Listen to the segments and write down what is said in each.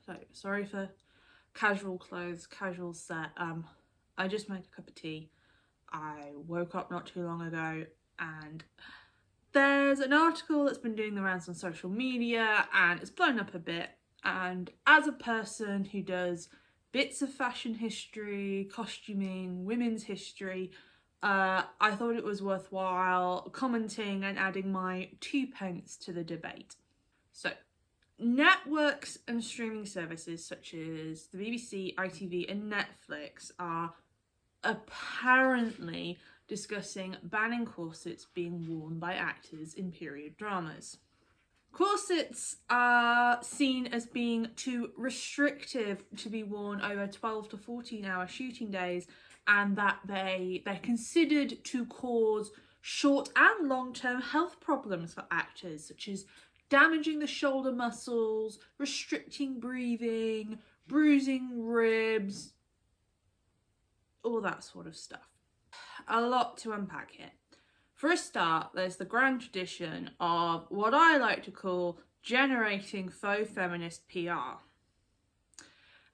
So sorry for casual clothes, casual set. I just made a cup of tea. I woke up not too long ago and there's an article that's been doing the rounds on social media and it's blown up a bit. And as a person who does bits of fashion history, costuming, women's history, I thought it was worthwhile commenting and adding my 2 pence to the debate. So, networks and streaming services such as the BBC, ITV and Netflix are apparently discussing banning corsets being worn by actors in period dramas. Corsets are seen as being too restrictive to be worn over 12 to 14-hour shooting days, and that they're considered to cause short and long-term health problems for actors, such as damaging the shoulder muscles, restricting breathing, bruising ribs, all that sort of stuff. A lot to unpack here. For a start, there's the grand tradition of what I like to call generating faux feminist PR.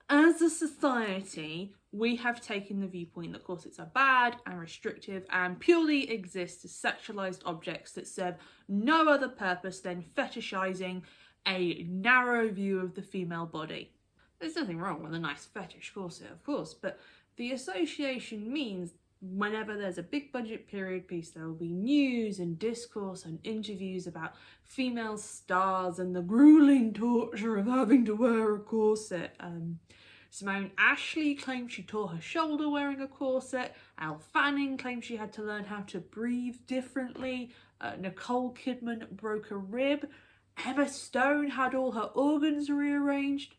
As a society, we have taken the viewpoint that corsets are bad and restrictive and purely exist as sexualized objects that serve no other purpose than fetishizing a narrow view of the female body. There's nothing wrong with a nice fetish corset, of course, but the association means whenever there's a big budget period piece, there will be news and discourse and interviews about female stars and the grueling torture of having to wear a corset. Simone Ashley claimed she tore her shoulder wearing a corset. Elle Fanning claimed she had to learn how to breathe differently. Nicole Kidman broke a rib. Emma Stone had all her organs rearranged.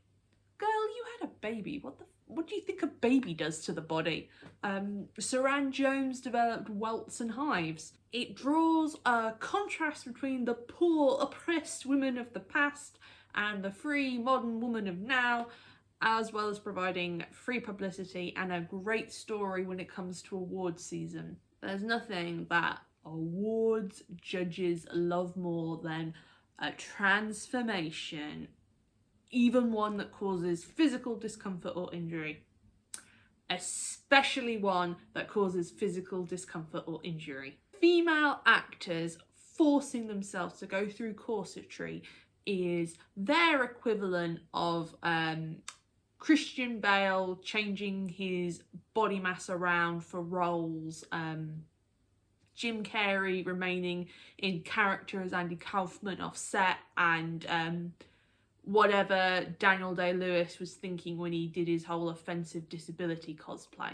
Girl, you had a baby. What do you think a baby does to the body? Saran Jones developed welts and hives. It draws a contrast between the poor, oppressed women of the past and the free, modern woman of now, as well as providing free publicity and a great story when it comes to awards season. There's nothing that awards judges love more than a transformation, even one that causes physical discomfort or injury, especially one that causes physical discomfort or injury. Female actors forcing themselves to go through corsetry is their equivalent of Christian Bale changing his body mass around for roles, Jim Carrey remaining in character as Andy Kaufman off set, and whatever Daniel Day-Lewis was thinking when he did his whole offensive disability cosplay.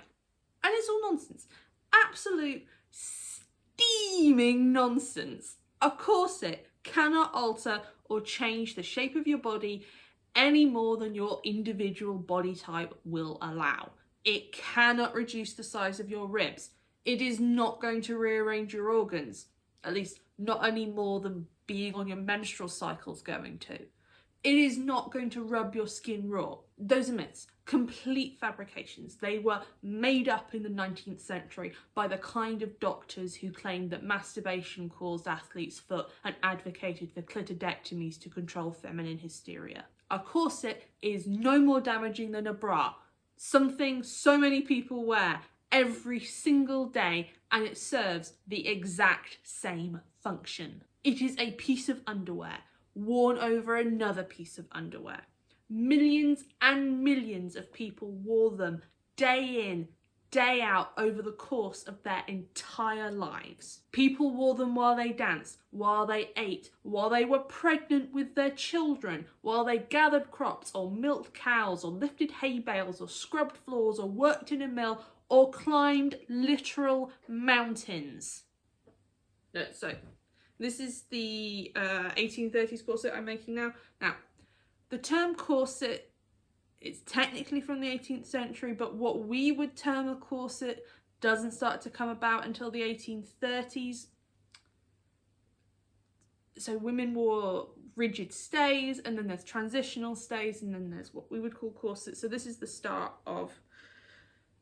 And it's all nonsense. Absolute steaming nonsense. A corset cannot alter or change the shape of your body any more than your individual body type will allow. It cannot reduce the size of your ribs. It is not going to rearrange your organs, at least not any more than being on your menstrual cycle's going to. It is not going to rub your skin raw. Those are myths, complete fabrications. They were made up in the 19th century by the kind of doctors who claimed that masturbation caused athletes' foot and advocated for clitodectomies to control feminine hysteria. A corset is no more damaging than a bra, something so many people wear every single day, and it serves the exact same function. It is a piece of underwear worn over another piece of underwear. Millions and millions of people wore them day in, day out over the course of their entire lives. People wore them while they danced, while they ate, while they were pregnant with their children, while they gathered crops or milked cows or lifted hay bales or scrubbed floors or worked in a mill or climbed literal mountains. So this is the 1830s corset I'm making now. Now, the term corset is technically from the 18th century, but what we would term a corset doesn't start to come about until the 1830s. So women wore rigid stays, and then there's transitional stays, and then there's what we would call corsets. So this is the start of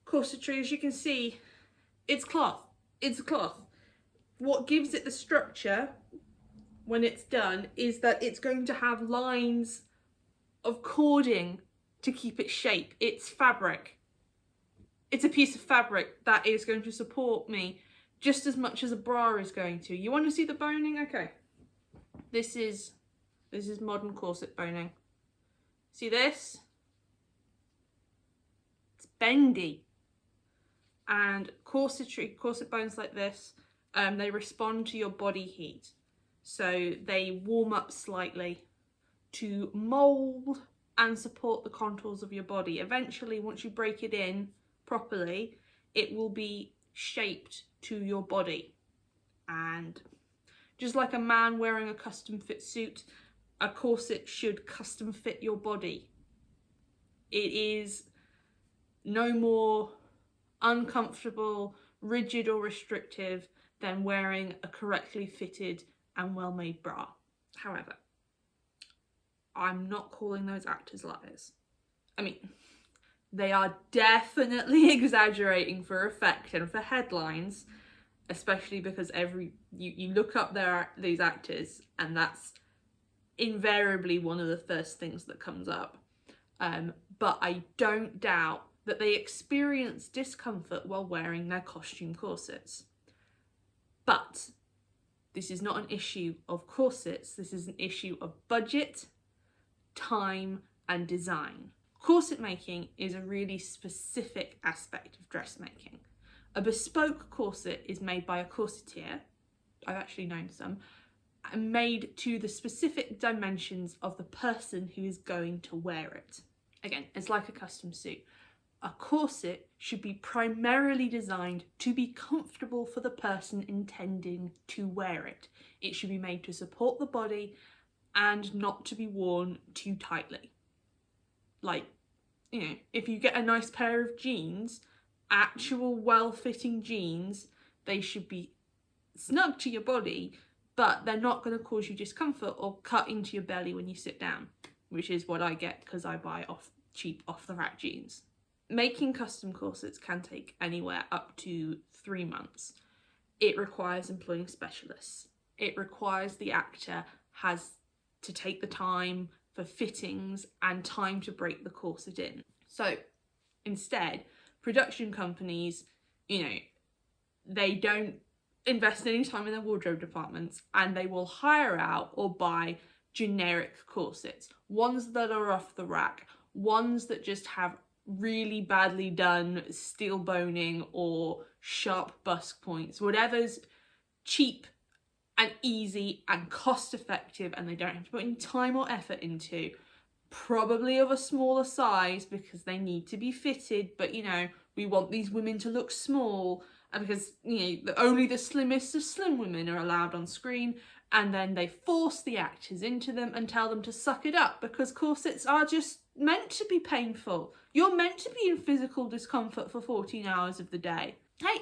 corsetry. As you can see, it's cloth. It's cloth. What gives it the structure when it's done is that it's going to have lines of cording to keep its shape. It's fabric. It's a piece of fabric that is going to support me just as much as a bra is going to. You want to see the boning? Okay. This is modern corset boning. See this? It's bendy. And corset bones like this, they respond to your body heat. So they warm up slightly to mould and support the contours of your body. Eventually, once you break it in properly, it will be shaped to your body. And just like a man wearing a custom fit suit, a corset should custom fit your body. It is no more uncomfortable, rigid or restrictive than wearing a correctly fitted and well-made bra. However, I'm not calling those actors liars. I mean, they are definitely exaggerating for effect and for headlines, especially because you look up these actors and that's invariably one of the first things that comes up. But I don't doubt that they experience discomfort while wearing their costume corsets. But this is not an issue of corsets, this is an issue of budget, time, and design. Corset making is a really specific aspect of dressmaking. A bespoke corset is made by a corsetier, I've actually known some, and made to the specific dimensions of the person who is going to wear it. Again, it's like a custom suit. A corset should be primarily designed to be comfortable for the person intending to wear it. It should be made to support the body and not to be worn too tightly. Like, you know, if you get a nice pair of jeans, actual well-fitting jeans, they should be snug to your body, but they're not going to cause you discomfort or cut into your belly when you sit down, which is what I get because I buy cheap off-the-rack jeans. Making custom corsets can take anywhere up to 3 months. It requires employing specialists. It requires the actor has to take the time for fittings and time to break the corset in. So instead, production companies, you know, they don't invest any time in their wardrobe departments and they will hire out or buy generic corsets, ones that are off the rack, ones that just have really badly done steel boning or sharp bust points, whatever's cheap and easy and cost effective and they don't have to put any time or effort into, probably of a smaller size because they need to be fitted, but you know, we want these women to look small and because, you know, only the slimmest of slim women are allowed on screen, and then they force the actors into them and tell them to suck it up because corsets are just meant to be painful. You're meant to be in physical discomfort for 14 hours of the day. Hey,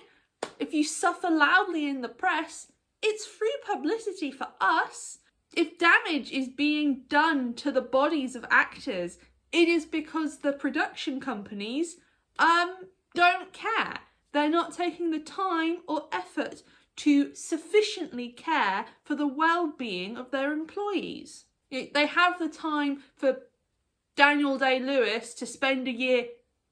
if you suffer loudly in the press, it's free publicity for us. If damage is being done to the bodies of actors, it is because the production companies don't care. They're not taking the time or effort to sufficiently care for the well-being of their employees. They have the time for Daniel Day-Lewis to spend a year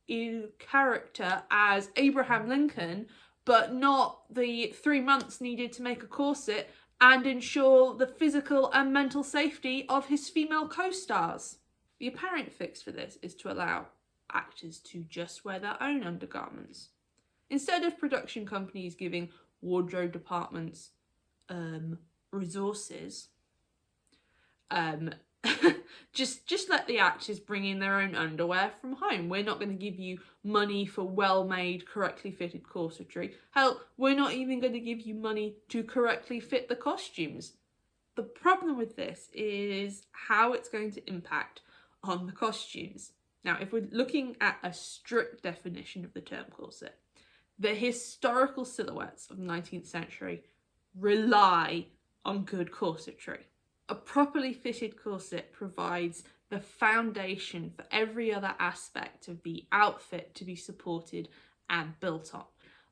in character as Abraham Lincoln, but not the 3 months needed to make a corset and ensure the physical and mental safety of his female co-stars. The apparent fix for this is to allow actors to just wear their own undergarments. Instead of production companies giving wardrobe departments resources, just let the actors bring in their own underwear from home. We're not going to give you money for well-made, correctly fitted corsetry. Hell, we're not even going to give you money to correctly fit the costumes. The problem with this is how it's going to impact on the costumes. Now, if we're looking at a strict definition of the term corset, the historical silhouettes of the 19th century rely on good corsetry. A properly fitted corset provides the foundation for every other aspect of the outfit to be supported and built on.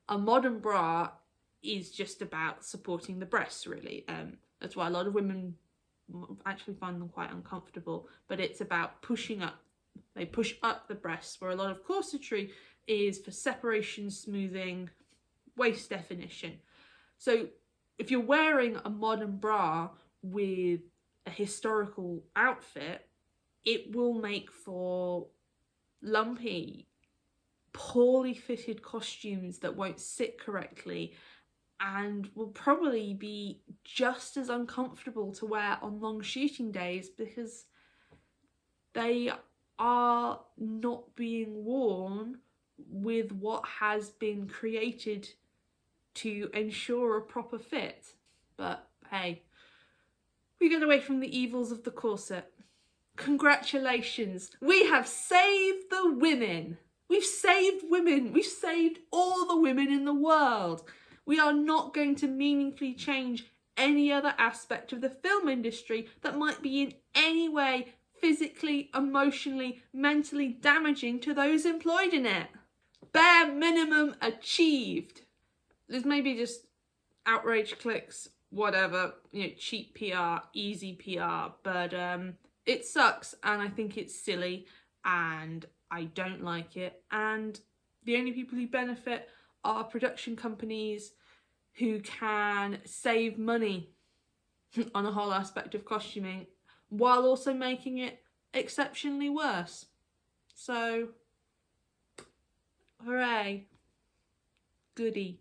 A modern bra is just about supporting the breasts, really. That's why a lot of women actually find them quite uncomfortable, but it's about pushing up They push up the breasts, where a lot of corsetry is for separation, smoothing, waist definition. So if you're wearing a modern bra with a historical outfit, it will make for lumpy, poorly fitted costumes that won't sit correctly and will probably be just as uncomfortable to wear on long shooting days, because they are not being worn with what has been created to ensure a proper fit. But hey, we get away from the evils of the corset. Congratulations, we have saved the women. We've saved women. We've saved all the women in the world. We are not going to meaningfully change any other aspect of the film industry that might be in any way physically, emotionally, mentally damaging to those employed in it. Bare minimum achieved. There's maybe just outrage clicks, whatever, you know, cheap PR, easy PR, but it sucks, and I think it's silly, and I don't like it, and the only people who benefit are production companies who can save money on a whole aspect of costuming while also making it exceptionally worse. So, hooray. Goody.